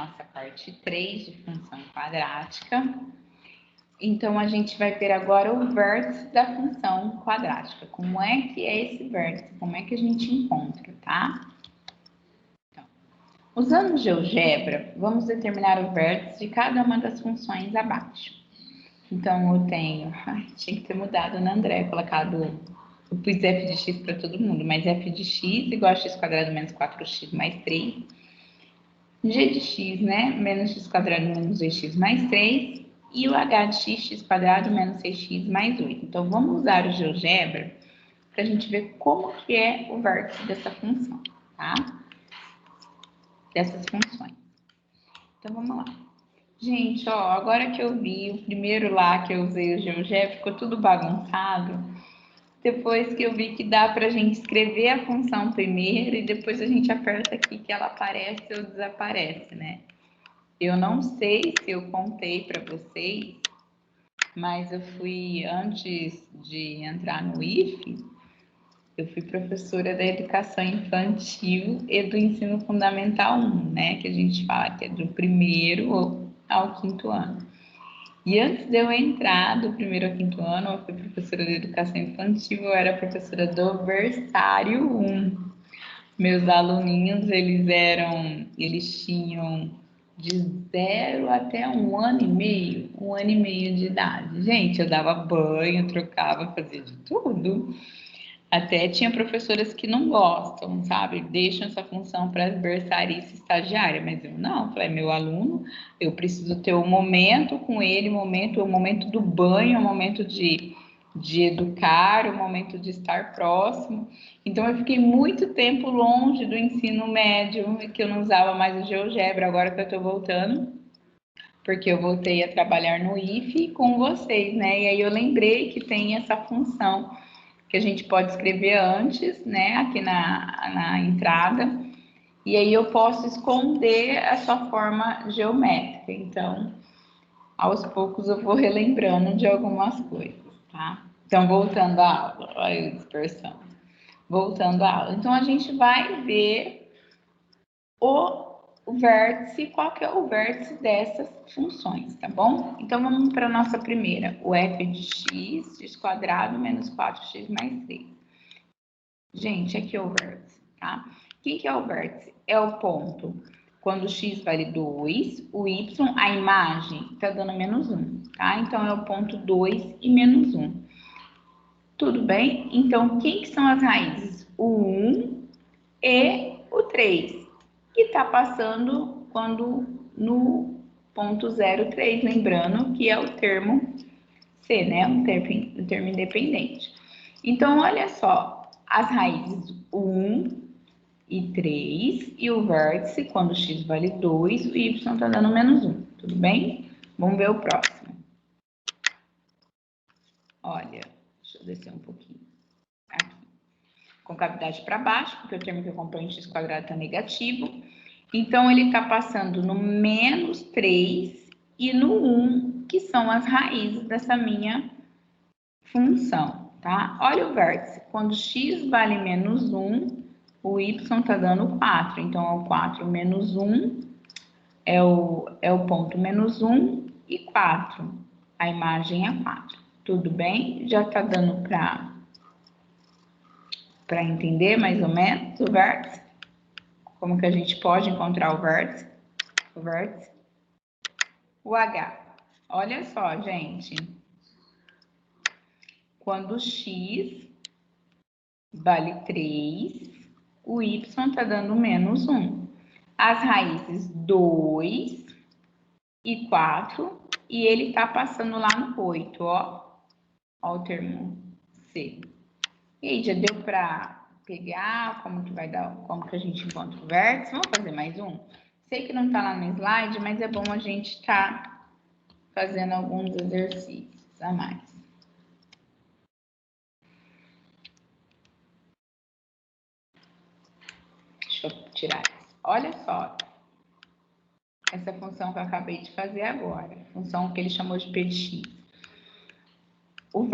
nossa parte 3 de função quadrática. Então, a gente vai ver agora o vértice da função quadrática. Como é que é esse vértice? Como é que a gente encontra, tá? Então, usando GeoGebra, vamos determinar o vértice de cada uma das funções abaixo. Então, eu tenho... tinha que ter mudado, né, André? Colocado... Eu pus f de x para todo mundo, mas f de x igual a x² menos 4x mais 3. G de x, né? Menos x² menos 2x mais 3. E o h de x² menos 6x mais 8. Então, vamos usar o GeoGebra para a gente ver como que é o vértice dessa função, tá? Dessas funções. Então, vamos lá. Gente, ó, agora que eu vi o primeiro lá que eu usei o GeoGebra, ficou tudo bagunçado. Depois que eu vi que dá para a gente escrever a função primeiro e depois a gente aperta aqui que ela aparece ou desaparece, né? Eu não sei se eu contei para vocês, mas eu fui, antes de entrar no IFE, eu fui professora da educação infantil e do ensino fundamental 1, né? Que a gente fala que é do 1º ao 5º ano. E antes de eu entrar do 1º ao 5º ano, eu fui professora de educação infantil, eu era professora do berçário 1. Meus aluninhos, eles tinham de 0 até 1 ano e meio de idade. Gente, eu dava banho, trocava, fazia de tudo. Até tinha professoras que não gostam, sabe? Deixam essa função para as berçaristas estagiárias, mas eu não. Falei, meu aluno, eu preciso ter um momento com ele, o momento do banho, o momento de educar, o momento de estar próximo. Então, eu fiquei muito tempo longe do ensino médio, que eu não usava mais o GeoGebra, agora que eu estou voltando, porque eu voltei a trabalhar no IFE com vocês, né? E aí eu lembrei que tem essa função que a gente pode escrever antes, né, aqui na entrada, e aí eu posso esconder a sua forma geométrica. Então, aos poucos eu vou relembrando de algumas coisas, tá? Então, voltando à aula, olha a dispersão. Voltando à aula. Então, a gente vai ver o vértice, qual que é o vértice dessas funções, tá bom? Então, vamos para a nossa primeira, o f de x² menos 4x mais 3. Gente, aqui é o vértice, tá? Quem que é o vértice? É o ponto quando x vale 2, o y, a imagem, tá dando menos 1, tá? Então, é o ponto 2 e menos 1. Tudo bem? Então, quem que são as raízes? O 1 e o 3. Que tá passando quando no ponto 0,3, lembrando que é o termo C, né? O termo independente. Então, olha só, as raízes 1 e 3 e o vértice, quando x vale 2, o y está dando menos 1, tudo bem? Vamos ver o próximo. Olha, deixa eu descer um pouquinho. Aqui. Concavidade para baixo, porque o termo que acompanha x² está negativo. Então, ele está passando no menos 3 e no 1, que são as raízes dessa minha função, tá? Olha o vértice, quando x vale menos 1, o y está dando 4, então é o 4 menos 1, é o ponto menos 1 e 4, a imagem é 4, tudo bem? Já está dando para entender mais ou menos o vértice? Como que a gente pode encontrar o vértice? O H, olha só, gente, quando x vale 3, o y está dando menos 1. As raízes 2 e 4, e ele está passando lá no 8, ó. Ó o termo C. E aí, já deu para pegar como que vai dar, como que a gente encontra o vértice? Vamos fazer mais um? Sei que não está lá no slide, mas é bom a gente estar fazendo alguns exercícios a mais. Deixa eu tirar isso. Olha só. Essa função que eu acabei de fazer agora. Função que ele chamou de p de x. O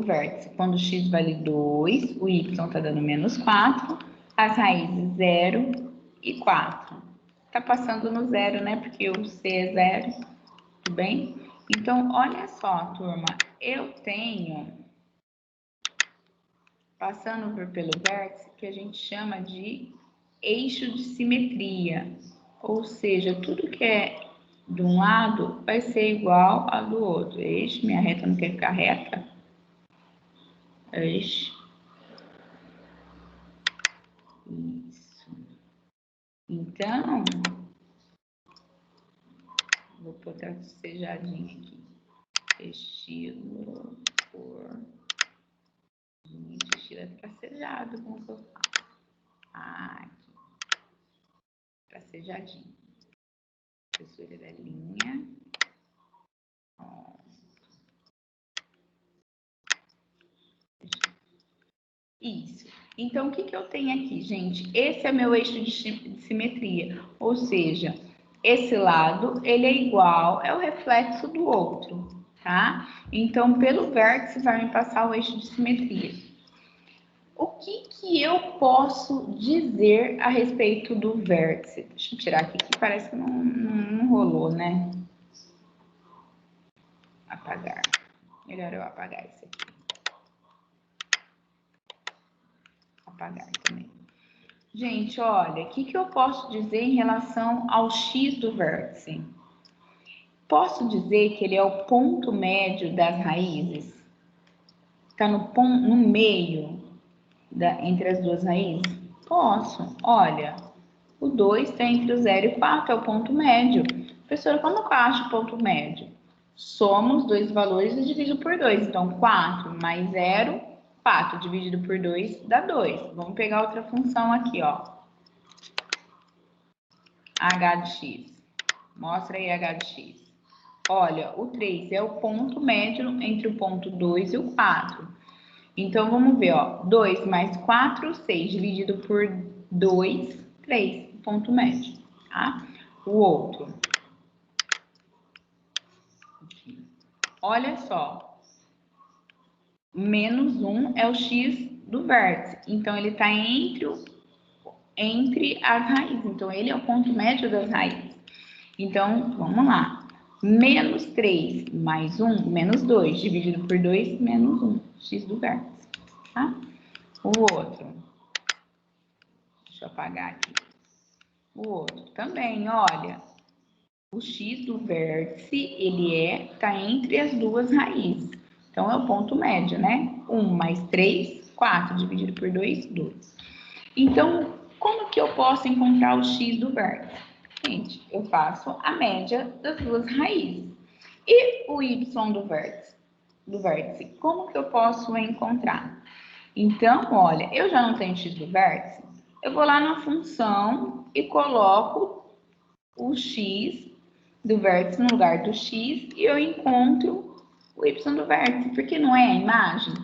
vértice, quando x vale 2, o y está dando menos 4, as raízes 0 e 4. tá passando no zero, né? Porque o C é zero, tudo bem? Então, olha só, turma, eu tenho, passando pelo vértice, que a gente chama de eixo de simetria, ou seja, tudo que é de um lado vai ser igual ao do outro. Eixo, minha reta não quer ficar reta. Eixo. Isso. Então, vou botar tracejadinho aqui. Estilo por... Gente, estilo é tracejado, como que eu faço? Aqui. Tracejadinho. Espessura da linha. Isso. Então, o que que eu tenho aqui, gente? Esse é meu eixo de simetria, ou seja, esse lado, ele é igual, é o reflexo do outro, tá? Então, pelo vértice, vai me passar o eixo de simetria. O que que eu posso dizer a respeito do vértice? Deixa eu tirar aqui, que parece que não rolou, né? Apagar. Melhor eu apagar isso aqui. Apagar também. Gente, olha, o que que eu posso dizer em relação ao x do vértice? Posso dizer que ele é o ponto médio das raízes? Está no meio entre as duas raízes? Posso. Olha, o 2 está entre o 0 e o 4, é o ponto médio. Professora, como eu acho o ponto médio? Soma os dois valores e divido por 2. Então, 4 mais 0, 4 dividido por 2 dá 2. Vamos pegar outra função aqui, ó. H de x. Mostra aí H de x. Olha, o 3 é o ponto médio entre o ponto 2 e o 4. Então, vamos ver, ó. 2 mais 4, 6. Dividido por 2, 3. Ponto médio, tá? O outro. Olha só. Menos 1 é o x do vértice. Então, ele está entre as raízes. Então, ele é o ponto médio das raízes. Então, vamos lá. Menos 3 mais 1, menos 2. Dividido por 2, menos 1. X do vértice, tá? O outro. Deixa eu apagar aqui. O outro também, olha. O x do vértice, ele tá entre as duas raízes. Então, é o ponto médio, né? 1 mais 3, 4. Dividido por 2, 2. Então, como que eu posso encontrar o x do vértice? Gente, eu faço a média das duas raízes. E o y do vértice, como que eu posso encontrar? Então, olha, eu já não tenho x do vértice, eu vou lá na função e coloco o x do vértice no lugar do x e eu encontro o y do vértice, porque não é a imagem?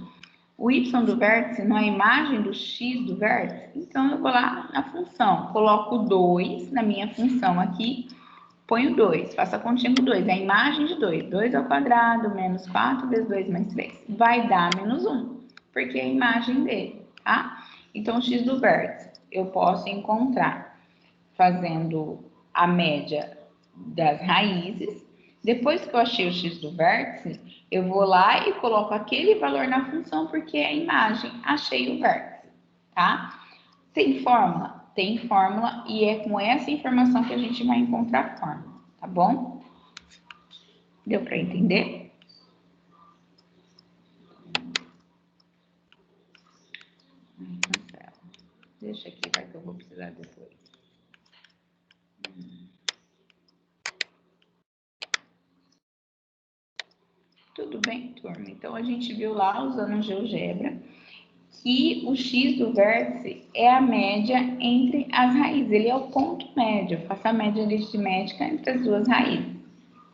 O y do vértice não é a imagem do x do vértice? Então, eu vou lá na função, coloco 2 na minha função aqui, ponho 2, faço a continha com 2, é a imagem de 2. 2 ao quadrado, menos 4 vezes 2 mais 3. Vai dar menos 1, porque é a imagem dele, tá? Então, o x do vértice eu posso encontrar fazendo a média das raízes. Depois que eu achei o x do vértice, eu vou lá e coloco aquele valor na função, porque é a imagem, achei o vértice, tá? Tem fórmula? Tem fórmula e é com essa informação que a gente vai encontrar a fórmula, tá bom? Deu para entender? Deixa aqui, vai que eu vou precisar depois. Tudo bem, turma? Então, a gente viu lá, usando o GeoGebra, que o x do vértice é a média entre as raízes. Ele é o ponto médio. Eu faço a média aritmética entre as duas raízes,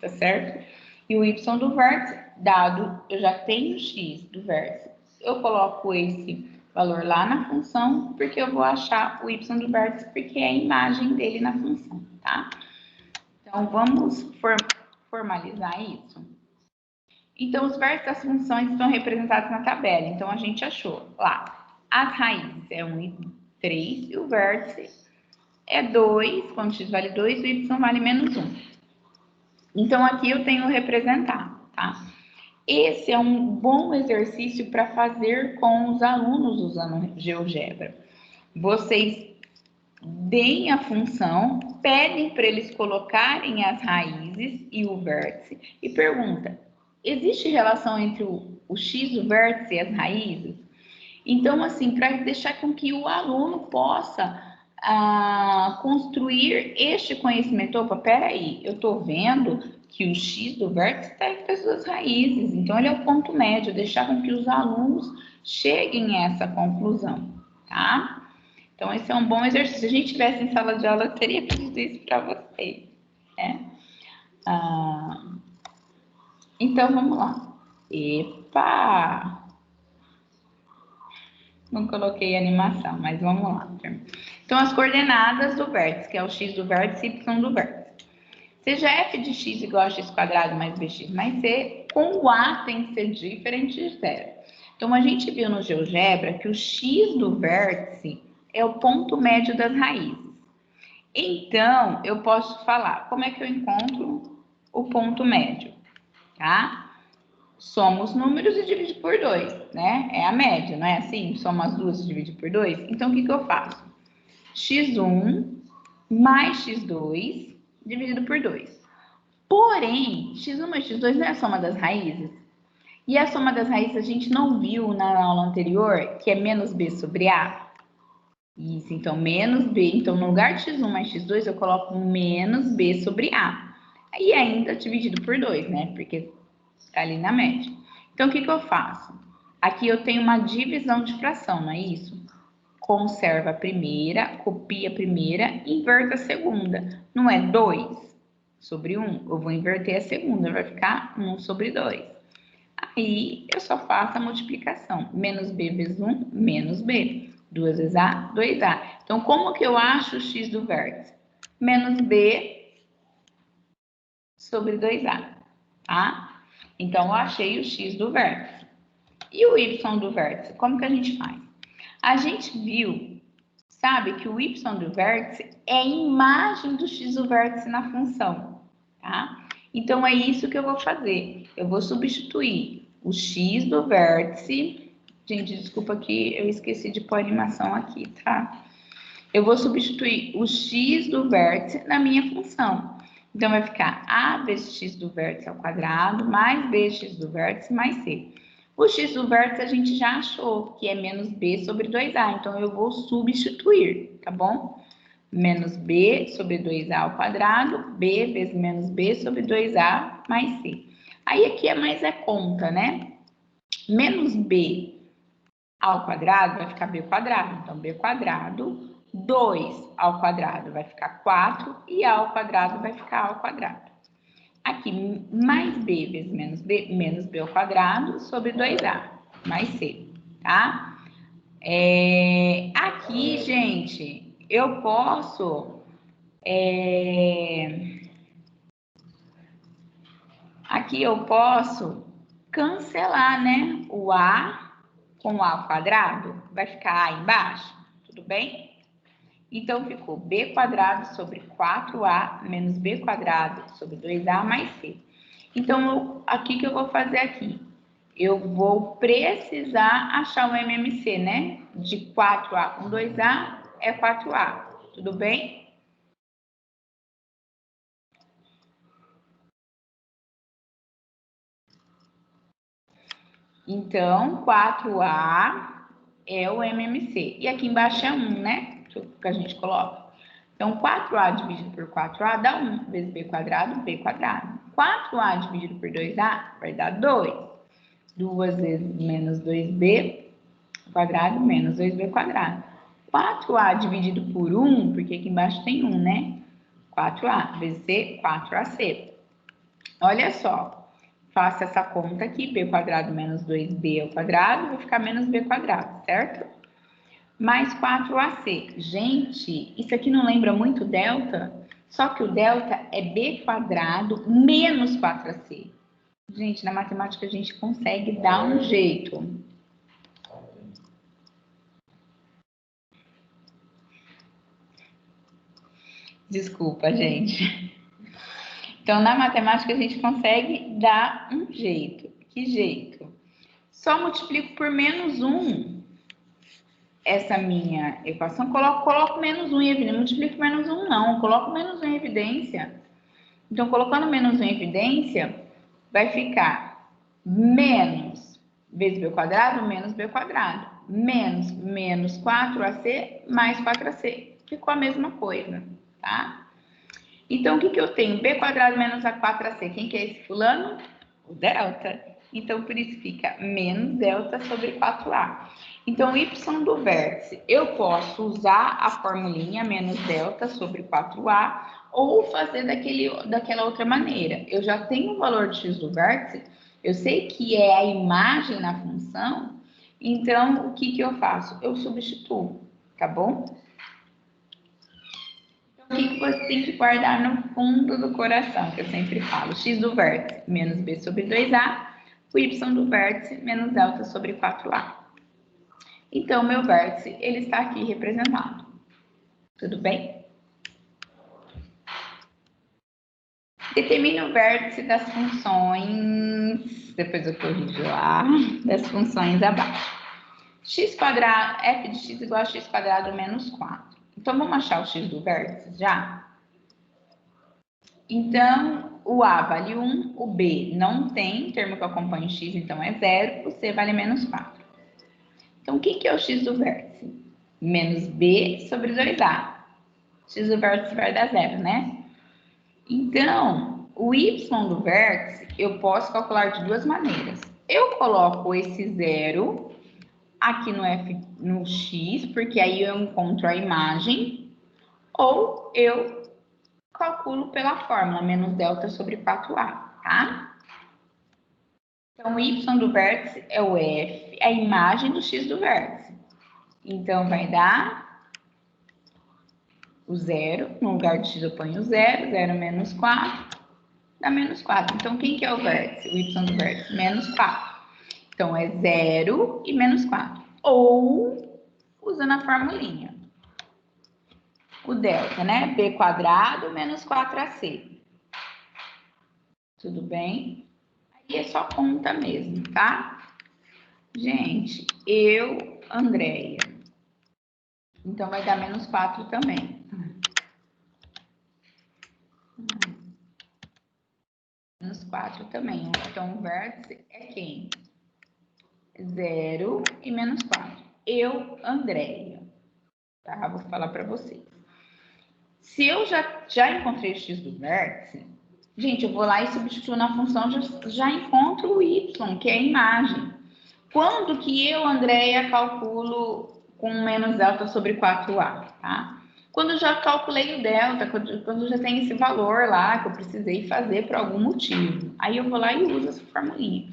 tá certo? E o y do vértice, dado eu já tenho o x do vértice, eu coloco esse valor lá na função, porque eu vou achar o y do vértice, porque é a imagem dele na função, tá? Então, vamos formalizar isso. Então, os vértices das funções estão representados na tabela. Então, a gente achou lá. As raízes é 1 e 3 e o vértice é 2, quando x vale 2, o y vale menos 1. Então, aqui eu tenho representar, tá? Esse é um bom exercício para fazer com os alunos usando GeoGebra. Vocês deem a função, pedem para eles colocarem as raízes e o vértice e pergunta, existe relação entre o x do vértice e as raízes? Então, assim, para deixar com que o aluno possa construir este conhecimento. Opa, peraí, eu estou vendo que o x do vértice está entre as duas raízes, então ele é o ponto médio, deixar com que os alunos cheguem a essa conclusão, tá? Então, esse é um bom exercício. Se a gente tivesse em sala de aula, eu teria pedido isso para vocês, né? Então, vamos lá. Epa! Não coloquei animação, mas vamos lá. Então, as coordenadas do vértice, que é o x do vértice e y do vértice. Seja f de x igual a x quadrado mais bx mais c, com o a tem que ser diferente de zero. Então, a gente viu no GeoGebra que o x do vértice é o ponto médio das raízes. Então, eu posso falar, como é que eu encontro o ponto médio, tá? Soma os números e divide por 2, né? É a média, não é assim? Soma as duas e divide por 2. Então, o que eu faço? x1 mais x2 dividido por 2. Porém, x1 mais x2 não é a soma das raízes? E a soma das raízes a gente não viu na aula anterior, que é menos b sobre a? Isso, então, menos b. Então, no lugar de x1 mais x2, eu coloco menos b sobre a. E ainda dividido por 2, né? Porque tá ali na média. Então, o que eu faço? Aqui eu tenho uma divisão de fração, não é isso? Conserva a primeira, copia a primeira, inverta a segunda. Não é 2 sobre 1? Eu vou inverter a segunda, vai ficar 1 sobre 2. Aí, eu só faço a multiplicação. Menos b vezes 1, menos b. 2 vezes a, 2a. Então, como que eu acho o x do vértice? Menos b sobre 2a, tá? Então, eu achei o x do vértice. E o y do vértice? Como que a gente faz? A gente viu, sabe, que o y do vértice é a imagem do x do vértice na função, tá? Então, é isso que eu vou fazer. Eu vou substituir o x do vértice. Gente, desculpa que eu esqueci de pôr animação aqui, tá? Eu vou substituir o x do vértice na minha função. Então, vai ficar a vezes x do vértice ao quadrado, mais bx do vértice, mais c. O x do vértice a gente já achou, que é menos b sobre 2a. Então, eu vou substituir, tá bom? Menos b sobre 2a ao quadrado, b vezes menos b sobre 2a mais c. Aí, aqui é mais conta, né? Menos b ao quadrado vai ficar b quadrado. Então, b quadrado, 2 ao quadrado vai ficar 4 e a ao quadrado vai ficar a ao quadrado. Aqui, mais b vezes menos b ao quadrado sobre 2a, mais c, tá? Aqui, gente, eu posso... aqui eu posso cancelar, né? O a com a ao quadrado, vai ficar a embaixo, tudo bem? Então, ficou b quadrado sobre 4a menos b quadrado sobre 2a mais c. Então, aqui que eu vou fazer aqui? Eu vou precisar achar o MMC, né? De 4a com 2a é 4a, tudo bem? Então, 4a é o MMC. E aqui embaixo é 1, né? Que a gente coloca. Então, 4a dividido por 4a dá 1 vezes b quadrado, b quadrado. 4a dividido por 2a vai dar 2. 2 vezes menos 2b quadrado menos 2b quadrado. 4a dividido por 1, porque aqui embaixo tem 1, né? 4a vezes c, 4ac. Olha só, faça essa conta aqui, b quadrado menos 2b ao quadrado, vai ficar menos b quadrado, certo? Mais 4ac. Gente, isso aqui não lembra muito delta? Só que o delta é b quadrado menos 4ac. Gente, na matemática a gente consegue dar um jeito. Desculpa, gente. Então, na matemática, a gente consegue dar um jeito. Que jeito? Só multiplico por menos 1 essa minha equação. Coloco menos 1 em evidência. Multiplico menos 1, não. Coloco menos 1 em evidência. Então, colocando menos 1 em evidência, vai ficar menos vezes b ao quadrado menos b ao quadrado. Menos 4ac mais 4ac. Ficou a mesma coisa, tá? Então, o que eu tenho? B quadrado menos a 4ac. Quem que é esse fulano? O delta. Então, por isso fica menos delta sobre 4a. Então, y do vértice, eu posso usar a formulinha menos delta sobre 4a ou fazer daquela outra maneira. Eu já tenho o valor de x do vértice, eu sei que é a imagem na função, então, o que eu faço? Eu substituo, tá bom? O que você tem que guardar no fundo do coração, que eu sempre falo? X do vértice menos b sobre 2a, o y do vértice menos delta sobre 4a. Então, meu vértice, ele está aqui representado. Tudo bem? Determine o vértice das funções, depois eu corrijo lá, das funções abaixo. X quadrado, f de x igual a x quadrado menos 4. Então, vamos achar o x do vértice já? Então, o A vale 1, o B não tem, termo que acompanha o x, então é 0, o C vale menos 4. Então, o que é o x do vértice? Menos B sobre 2A. X do vértice vai dar 0, né? Então, o y do vértice eu posso calcular de duas maneiras. Eu coloco esse 0 aqui no x, porque aí eu encontro a imagem, ou eu calculo pela fórmula, menos delta sobre 4a, tá? Então, o y do vértice é o f, a imagem do x do vértice. Então, vai dar o 0, no lugar de x eu ponho o 0, 0 menos 4, dá menos 4. Então, quem que é o vértice? O y do vértice, menos 4. Então, é 0 e menos 4. Ou, usando a formulinha, o delta, né? B quadrado menos 4ac. Tudo bem? Aí é só conta mesmo, tá? Gente, eu, Andréia. Então, vai dar menos 4 também. Menos 4 também. Então, o vértice é quem? 0 e menos 4. Eu, Andréia. Tá? Vou falar para vocês. Se eu já encontrei o x do vértice, gente, eu vou lá e substituo na função, já encontro o y, que é a imagem. Quando que eu, Andréia, calculo com menos delta sobre 4a, tá? Quando eu já calculei o delta, quando já tem esse valor lá que eu precisei fazer por algum motivo. Aí eu vou lá e uso essa formulinha.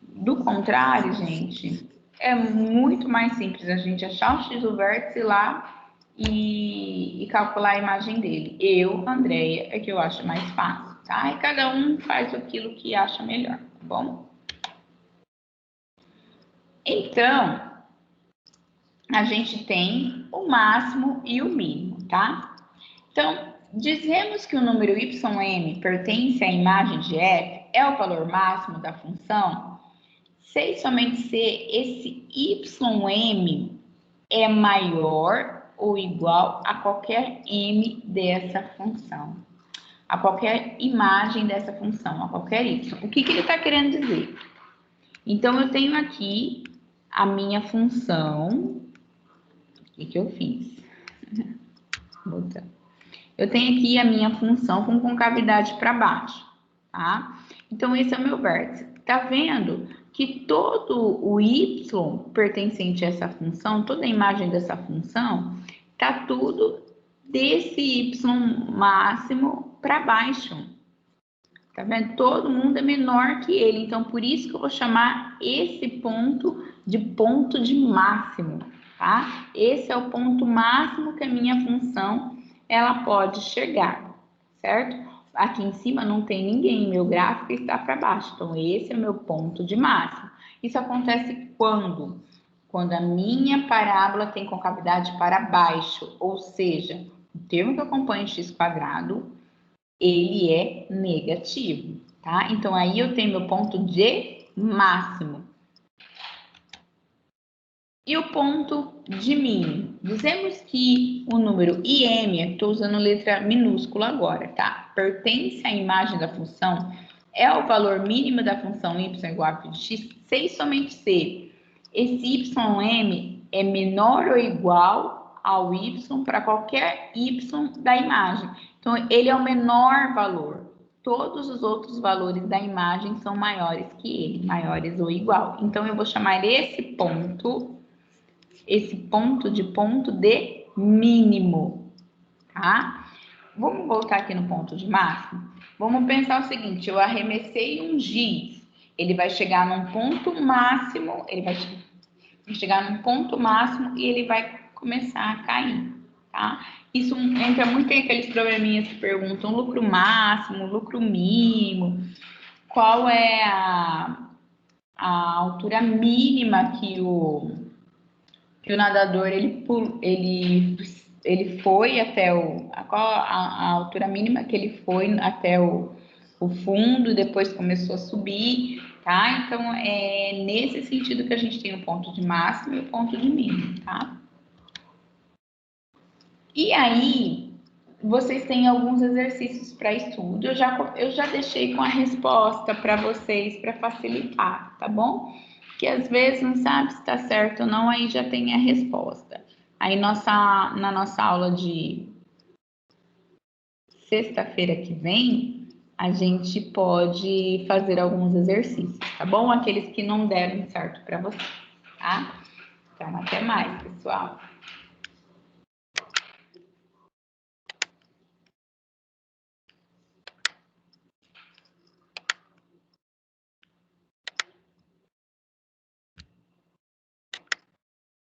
Do contrário, gente, é muito mais simples a gente achar o x do vértice lá e calcular a imagem dele. Eu, Andréia, é que eu acho mais fácil, tá? E cada um faz aquilo que acha melhor, tá bom? Então, a gente tem o máximo e o mínimo, tá? Então, dizemos que o número ym pertence à imagem de f, é o valor máximo da função, se e somente se esse ym é maior ou igual a qualquer m dessa função, a qualquer imagem dessa função, a qualquer y. O que ele está querendo dizer? Então, eu tenho aqui a minha função. O que eu fiz? Voltando. Eu tenho aqui a minha função com concavidade para baixo, tá? Então, esse é o meu vértice. Tá vendo que todo o y pertencente a essa função, toda a imagem dessa função, tá tudo desse y máximo para baixo. Tá vendo? Todo mundo é menor que ele. Então, por isso que eu vou chamar esse ponto de máximo, tá? Esse é o ponto máximo que a minha função ela pode chegar, certo? Aqui em cima não tem ninguém, meu gráfico está para baixo. Então, esse é o meu ponto de máximo. Isso acontece quando? Quando a minha parábola tem concavidade para baixo, ou seja, o termo que acompanha x quadrado, ele é negativo, tá? Então, aí eu tenho meu ponto de máximo. E o ponto de mínimo? Dizemos que o número IM, estou usando letra minúscula agora, tá? Pertence à imagem da função, é o valor mínimo da função y igual a f de x, se e somente se esse ym é menor ou igual ao y para qualquer y da imagem. Então, ele é o menor valor. Todos os outros valores da imagem são maiores que ele, maiores ou igual. Então, eu vou chamar esse ponto de mínimo, tá? Vamos voltar aqui no ponto de máximo? Vamos pensar o seguinte, eu arremessei um giz, ele vai chegar num ponto máximo, ele vai chegar num ponto máximo e ele vai começar a cair, tá? Isso entra muito em aqueles probleminhas que perguntam lucro máximo, lucro mínimo, qual é a altura mínima que o nadador ele foi até qual a altura mínima que ele foi até o fundo, depois começou a subir, tá? Então é nesse sentido que a gente tem o ponto de máximo e o ponto de mínimo, tá? E aí vocês têm alguns exercícios para estudo. Eu já deixei com a resposta para vocês para facilitar, tá bom? Que às vezes não sabe se está certo ou não, aí já tem a resposta. Aí na nossa aula de sexta-feira que vem, a gente pode fazer alguns exercícios, tá bom? Aqueles que não deram certo para você, tá? Então, até mais, pessoal.